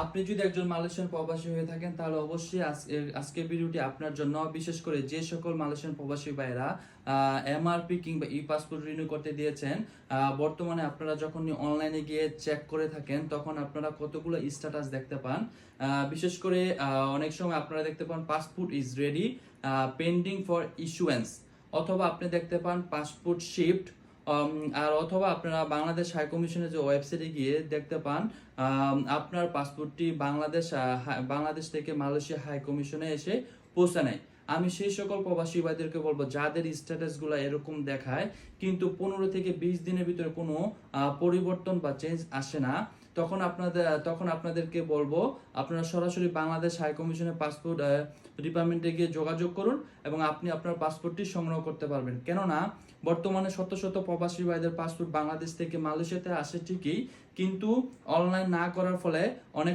আপনি যদি একজন মালয়েশিয়ান প্রবাসী হয়ে থাকেন তাহলে অবশ্যই আজকের ভিডিওটি আপনার জন্য, বিশেষ করে যে সকল মালয়েশিয়ান প্রবাসী ভাইরা এমআরপি কিংবা ই পাসপোর্ট রিনিউ করতে দিয়েছেন। বর্তমানে আপনারা যখন অনলাইনে গিয়ে চেক করে থাকেন তখন আপনারা কতগুলো স্ট্যাটাস দেখতে পান। বিশেষ করে অনেক সময় আপনারা দেখতে পান passport is ready, pending for issuance, অথবা আপনি দেখতে পান পাসপোর্ট শিফট, আর অথবা আপনারা বাংলাদেশ হাই কমিশনের যে ওয়েবসাইটে গিয়ে দেখতে পান আপনার পাসপোর্টটি বাংলাদেশ থেকে মালয়েশিয়া হাই কমিশনে এসে পৌঁছে নেয়। আমি সেই সকল প্রবাসী ভাইদেরকে বলবো যাদের স্ট্যাটাসগুলো এরকম দেখায় কিন্তু 15 থেকে 20 দিনের ভিতরে কোনো পরিবর্তন বা চেঞ্জ আসে না, তখন আপনাদেরকে বলবো আপনারা সরাসরি বাংলাদেশ হাই কমিশনের পাসপোর্ট ডিপার্টমেন্টে গিয়ে যোগাযোগ করুন এবং আপনি আপনার পাসপোর্টটি সংগ্রহ করতে পারবেন। কেননা বর্তমানে শত শত প্রবাসী ভাইদের পাসপোর্ট বাংলাদেশ থেকে মালয়েশিয়াতে আসে ঠিকই, কিন্তু অনলাইন না করার ফলে অনেক